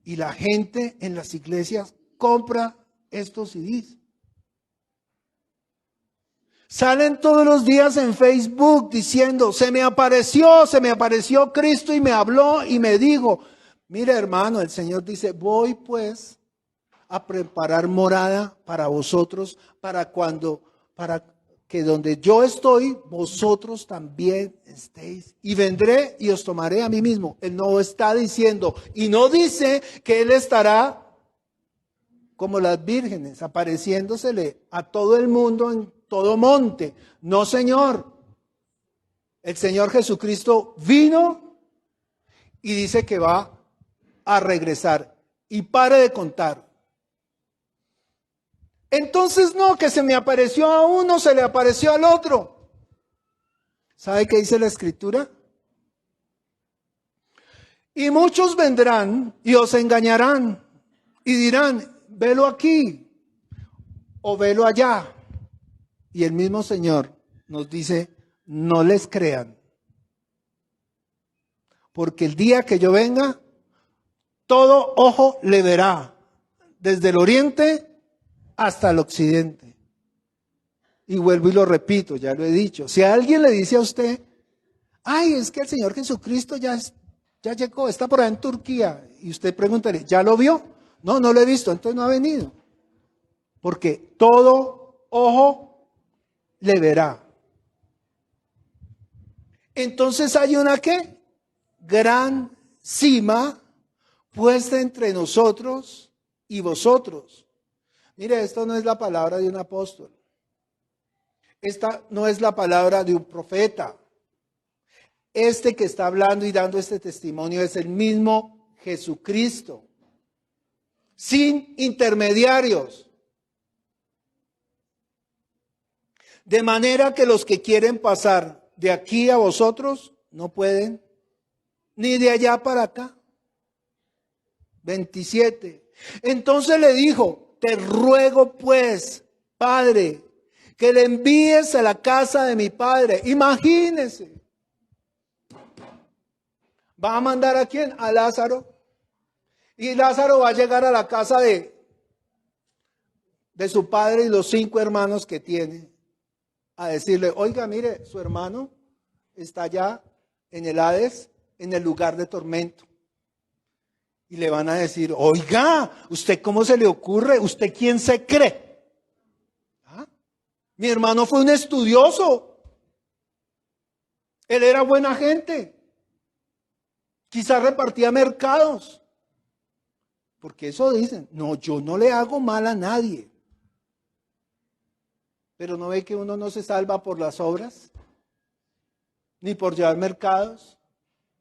Y la gente en las iglesias compra estos CDs. Salen todos los días en Facebook diciendo, se me apareció Cristo y me habló y me dijo, mire hermano, el Señor dice, voy pues a preparar morada para vosotros, para que donde yo estoy, vosotros también estéis. Y vendré y os tomaré a mí mismo. Él no está diciendo, y no dice que Él estará como las vírgenes, apareciéndosele a todo el mundo en todo monte. No, Señor. El Señor Jesucristo vino y dice que va a regresar. Y pare de contar. Entonces no, que se me apareció a uno, se le apareció al otro. ¿Sabe qué dice la Escritura? Y muchos vendrán y os engañarán y dirán, velo aquí o velo allá. Y el mismo Señor nos dice, no les crean. Porque el día que yo venga, todo ojo le verá, desde el oriente hasta el occidente. Y vuelvo y lo repito, ya lo he dicho. Si alguien le dice a usted, Ay, es que el Señor Jesucristo ya llegó, está por allá en Turquía. Y usted pregúntale, ¿ya lo vio? No, no lo he visto, entonces no ha venido. Porque todo ojo le verá. Entonces hay una ¿qué? Gran cima puesta entre nosotros y vosotros. Mire, esto no es la palabra de un apóstol. Esta no es la palabra de un profeta. Este que está hablando y dando este testimonio es el mismo Jesucristo, sin intermediarios. De manera que los que quieren pasar de aquí a vosotros no pueden, ni de allá para acá. 27. Entonces le dijo, te ruego pues, Padre, que le envíes a la casa de mi padre. Imagínense. ¿Va a mandar a quién? A Lázaro. Y Lázaro va a llegar a la casa de su padre y los 5 hermanos que tiene, a decirle, oiga, mire, su hermano está allá en el Hades, en el lugar de tormento. Y le van a decir, oiga, ¿usted cómo se le ocurre? ¿Usted quién se cree? ¿Ah? Mi hermano fue un estudioso. Él era buena gente. Quizás repartía mercados. Porque eso dicen, no, yo no le hago mal a nadie. Pero ¿no ve que uno no se salva por las obras? Ni por llevar mercados,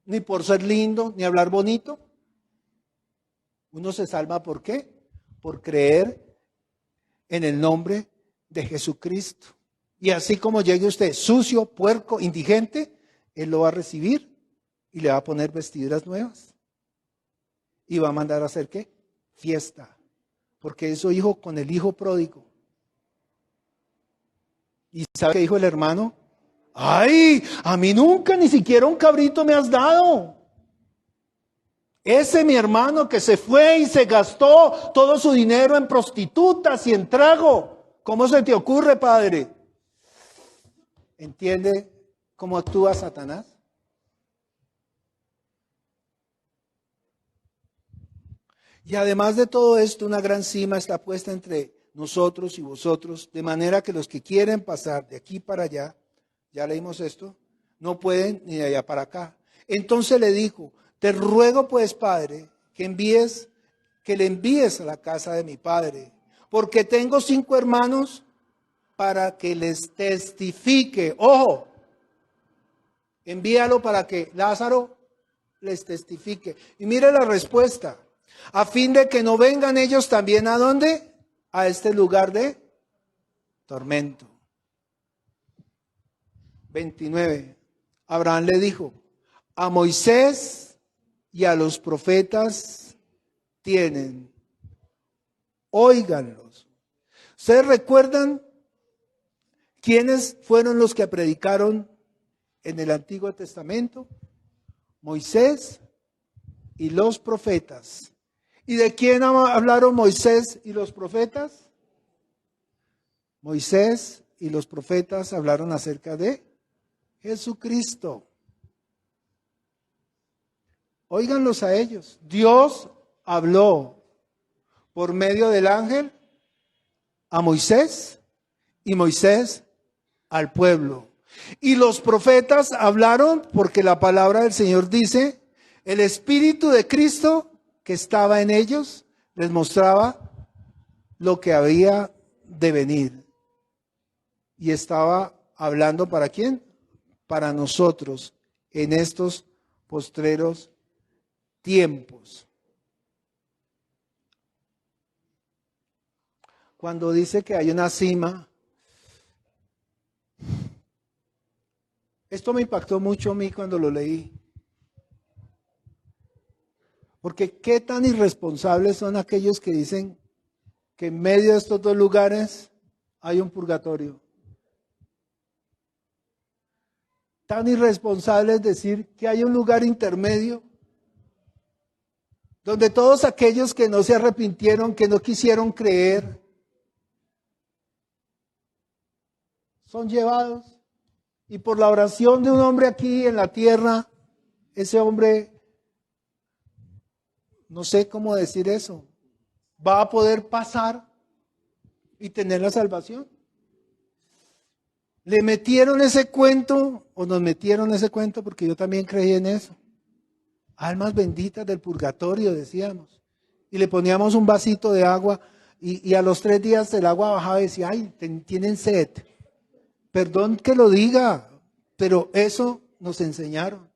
ni por ser lindo, ni hablar bonito. Uno se salva ¿por qué? Por creer en el nombre de Jesucristo. Y así como llegue usted sucio, puerco, indigente, Él lo va a recibir y le va a poner vestiduras nuevas. Y va a mandar a hacer ¿qué? Fiesta. Porque eso hijo con el hijo pródigo. ¿Y sabe qué dijo el hermano? ¡Ay! A mí nunca ni siquiera un cabrito me has dado. Ese mi hermano que se fue y se gastó todo su dinero en prostitutas y en trago. ¿Cómo se te ocurre, padre? ¿Entiende cómo actúa Satanás? Y además de todo esto, una gran cima está puesta entre nosotros y vosotros, de manera que los que quieren pasar de aquí para allá, ya leímos esto, no pueden ni de allá para acá. Entonces le dijo, te ruego pues, Padre, que le envíes a la casa de mi padre, porque tengo 5 hermanos para que les testifique. Ojo, envíalo para que Lázaro les testifique. Y mire la respuesta. A fin de que no vengan ellos también ¿a dónde? A este lugar de tormento. 29. Abraham le dijo, a Moisés y a los profetas tienen, óiganlos. ¿Ustedes recuerdan quiénes fueron los que predicaron en el Antiguo Testamento? Moisés y los profetas. ¿Y de quién hablaron Moisés y los profetas? Moisés y los profetas hablaron acerca de Jesucristo. Óiganlos a ellos. Dios habló por medio del ángel a Moisés y Moisés al pueblo. Y los profetas hablaron porque la palabra del Señor dice, el Espíritu de Cristo que estaba en ellos les mostraba lo que había de venir. Y estaba hablando ¿para quién? Para nosotros en estos postreros tiempos. Cuando dice que hay una cima, esto me impactó mucho a mí cuando lo leí. Porque qué tan irresponsables son aquellos que dicen que en medio de estos 2 lugares hay un purgatorio. Tan irresponsable es decir que hay un lugar intermedio donde todos aquellos que no se arrepintieron, que no quisieron creer, son llevados Y por la oración de un hombre aquí en la tierra, ese hombre, no sé cómo decir eso, va a poder pasar y tener la salvación. Le metieron ese cuento, o nos metieron ese cuento, porque yo también creí en eso. Almas benditas del purgatorio, decíamos. Y le poníamos un vasito de agua y a los 3 días el agua bajaba y decía, ay, tienen sed. Perdón que lo diga, pero eso nos enseñaron.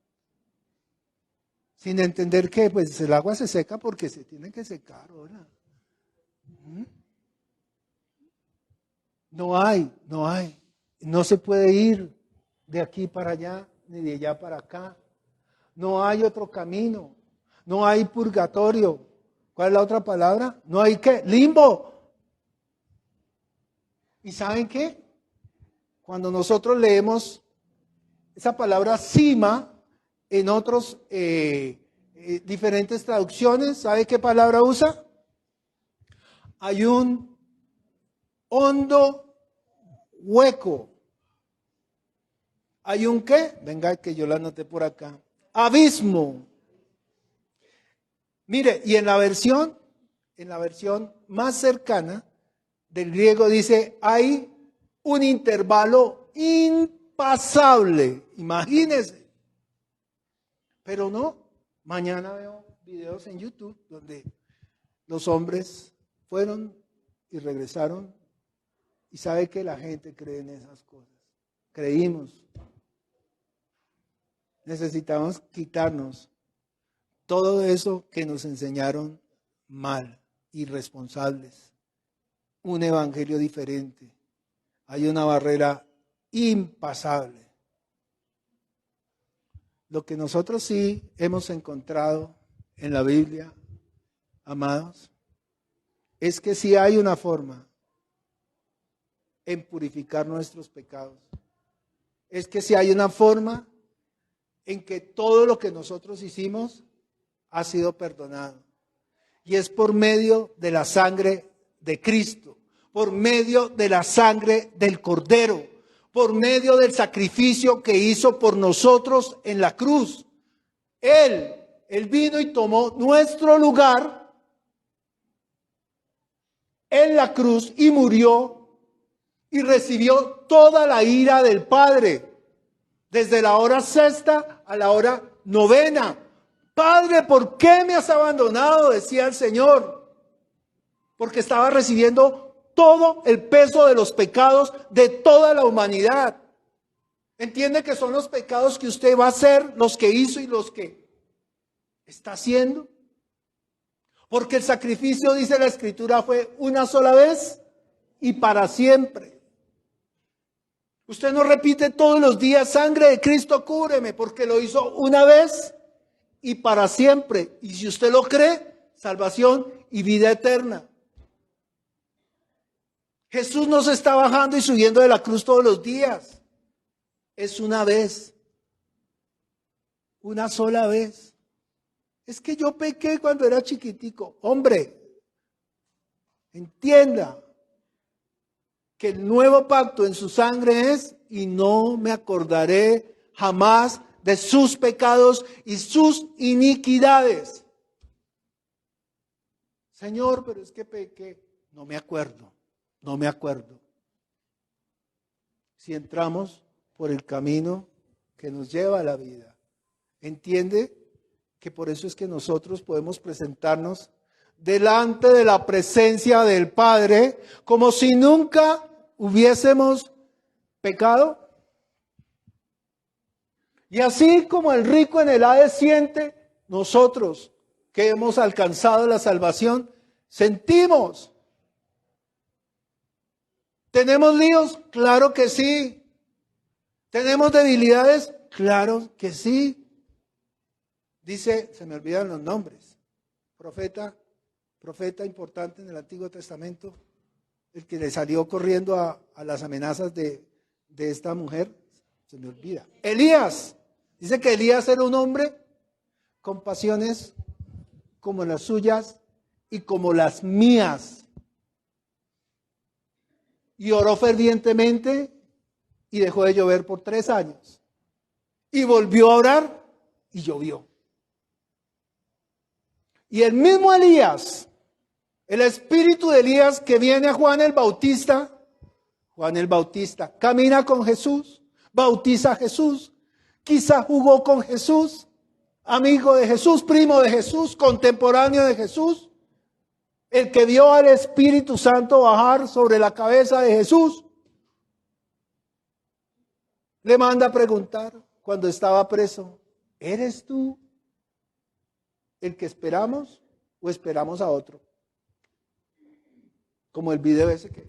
Sin entender que pues el agua se seca porque se tiene que secar ahora. No hay. No se puede ir de aquí para allá, ni de allá para acá. No hay otro camino. No hay purgatorio. ¿Cuál es la otra palabra? No hay ¿qué? Limbo. ¿Y saben qué? Cuando nosotros leemos esa palabra cima en otros diferentes traducciones, ¿sabe qué palabra usa? Hay un hondo hueco. ¿Hay un qué? Venga, que yo la anoté por acá. Abismo. Mire, y en la versión más cercana del griego dice, hay un intervalo impasable. Imagínense. Pero no, mañana veo videos en YouTube donde los hombres fueron y regresaron y sabe que la gente cree en esas cosas. Creímos. Necesitamos quitarnos todo eso que nos enseñaron mal, irresponsables. Un evangelio diferente. Hay una barrera impasable. Lo que nosotros sí hemos encontrado en la Biblia, amados, es que sí hay una forma en purificar nuestros pecados. Es que sí hay una forma en que todo lo que nosotros hicimos ha sido perdonado. Y es por medio de la sangre de Cristo, por medio de la sangre del Cordero, por medio del sacrificio que hizo por nosotros en la cruz. Él vino y tomó nuestro lugar en la cruz y murió y recibió toda la ira del Padre, desde la hora sexta a la hora novena. Padre, ¿por qué me has abandonado?, decía el Señor, porque estaba recibiendo todo el peso de los pecados de toda la humanidad. ¿Entiende que son los pecados que usted va a hacer, los que hizo y los que está haciendo? Porque el sacrificio, dice la Escritura, fue una sola vez y para siempre. Usted no repite todos los días, sangre de Cristo, cúbreme, porque lo hizo una vez y para siempre. Y si usted lo cree, salvación y vida eterna. Jesús no se está bajando y subiendo de la cruz todos los días. Es una vez. Una sola vez. Es que yo pequé cuando era chiquitico. Hombre, entienda que el nuevo pacto en su sangre es, y no me acordaré jamás de sus pecados y sus iniquidades. Señor, pero es que pequé. No me acuerdo. Si entramos por el camino que nos lleva a la vida. ¿Entiende? Que por eso es que nosotros podemos presentarnos delante de la presencia del Padre como si nunca hubiésemos pecado. Y así como el rico en el Hades siente, nosotros que hemos alcanzado la salvación, sentimos. ¿Tenemos líos? Claro que sí. ¿Tenemos debilidades? Claro que sí. Dice, se me olvidan los nombres, profeta importante en el Antiguo Testamento, el que le salió corriendo a las amenazas de esta mujer, se me olvida. Elías, dice que Elías era un hombre con pasiones como las suyas y como las mías. Y oró fervientemente y dejó de llover por 3 años. Y volvió a orar y llovió. Y el mismo Elías, el espíritu de Elías que viene a Juan el Bautista, camina con Jesús, bautiza a Jesús, quizá jugó con Jesús, amigo de Jesús, primo de Jesús, contemporáneo de Jesús, el que vio al Espíritu Santo bajar sobre la cabeza de Jesús, le manda a preguntar cuando estaba preso, ¿eres tú el que esperamos o esperamos a otro? Como el video ese que...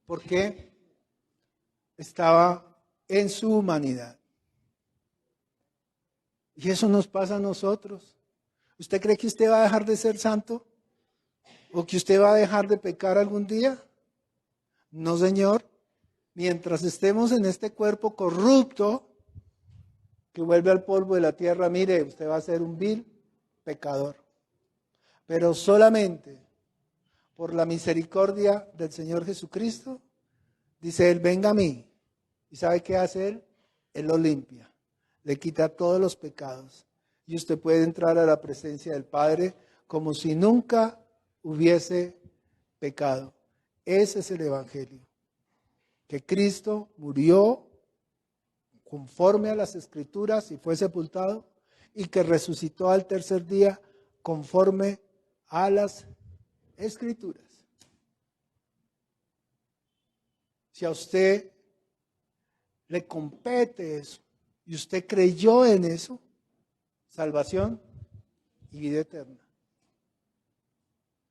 Porque estaba en su humanidad. Y eso nos pasa a nosotros. ¿Usted cree que usted va a dejar de ser santo? ¿O que usted va a dejar de pecar algún día? No, Señor. Mientras estemos en este cuerpo corrupto, que vuelve al polvo de la tierra, mire, usted va a ser un vil pecador. Pero solamente por la misericordia del Señor Jesucristo, dice Él, venga a mí. ¿Y sabe qué hace Él? Él lo limpia, le quita todos los pecados. Y usted puede entrar a la presencia del Padre como si nunca hubiese pecado. Ese es el Evangelio. Que Cristo murió conforme a las Escrituras y fue sepultado, y que resucitó al tercer día conforme a las Escrituras. Si a usted le compete eso y usted creyó en eso, salvación y vida eterna.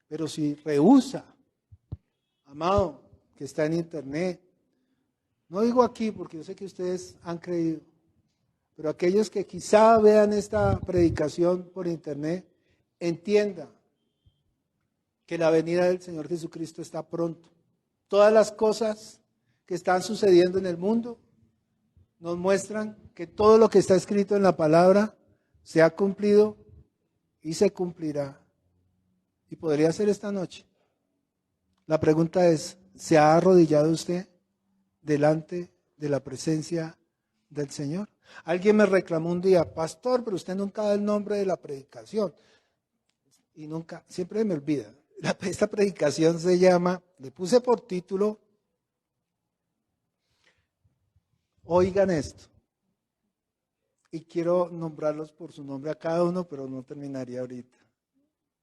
Pero si rehúsa, amado, que está en internet, no digo aquí porque yo sé que ustedes han creído, pero aquellos que quizá vean esta predicación por internet, entiendan que la venida del Señor Jesucristo está pronto. Todas las cosas que están sucediendo en el mundo nos muestran que todo lo que está escrito en la palabra se ha cumplido y se cumplirá. Y podría ser esta noche. La pregunta es, ¿se ha arrodillado usted delante de la presencia del Señor? Alguien me reclamó un día, pastor, pero usted nunca da el nombre de la predicación. Y nunca, siempre me olvida. Esta predicación se llama, le puse por título, oigan esto. Y quiero nombrarlos por su nombre a cada uno, pero no terminaría ahorita.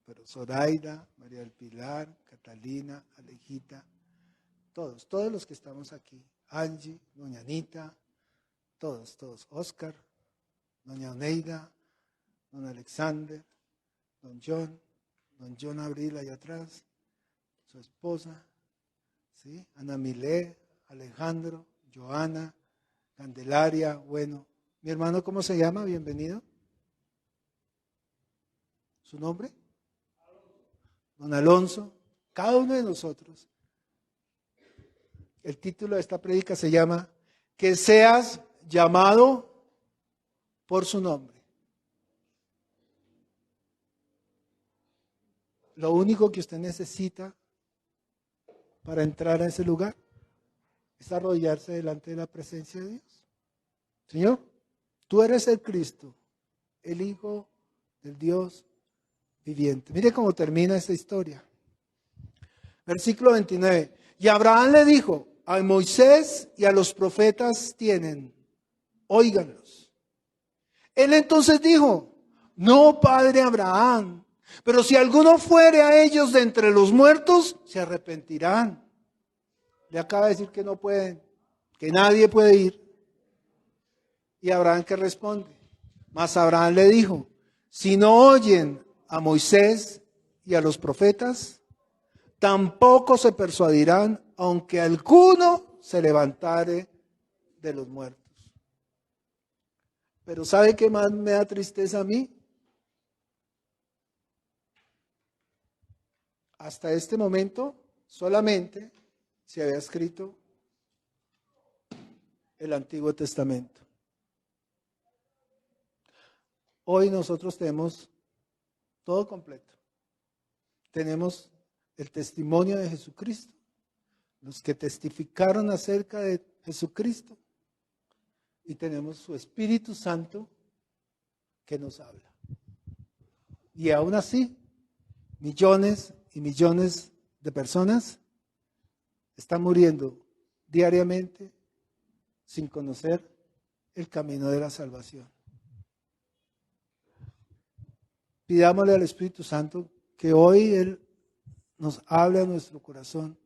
Pero Zoraida, María del Pilar, Catalina, Alejita, todos los que estamos aquí. Angie, doña Anita, todos. Oscar, doña Oneida, don Alexander, don John Abril allá atrás, su esposa, ¿sí? Ana Milé, Alejandro, Joana, Candelaria, bueno. Mi hermano, ¿cómo se llama? Bienvenido. ¿Su nombre? Don Alonso. Cada uno de nosotros. El título de esta prédica se llama Que seas llamado por su nombre. Lo único que usted necesita para entrar a ese lugar es arrodillarse delante de la presencia de Dios. Señor, tú eres el Cristo, el Hijo del Dios viviente. Mire cómo termina esta historia. Versículo 29. Y Abraham le dijo, a Moisés y a los profetas tienen, óiganlos. Él entonces dijo, no, padre Abraham, pero si alguno fuere a ellos de entre los muertos, se arrepentirán. Le acaba de decir que no pueden, que nadie puede ir. Y Abraham, ¿qué responde? Mas Abraham le dijo, si no oyen a Moisés y a los profetas, tampoco se persuadirán, aunque alguno se levantare de los muertos. Pero ¿sabe qué más me da tristeza a mí? Hasta este momento solamente se había escrito el Antiguo Testamento. Hoy nosotros tenemos todo completo. Tenemos el testimonio de Jesucristo, los que testificaron acerca de Jesucristo. Y tenemos su Espíritu Santo que nos habla. Y aún así, millones y millones de personas están muriendo diariamente sin conocer el camino de la salvación. Pidámosle al Espíritu Santo que hoy Él nos hable a nuestro corazón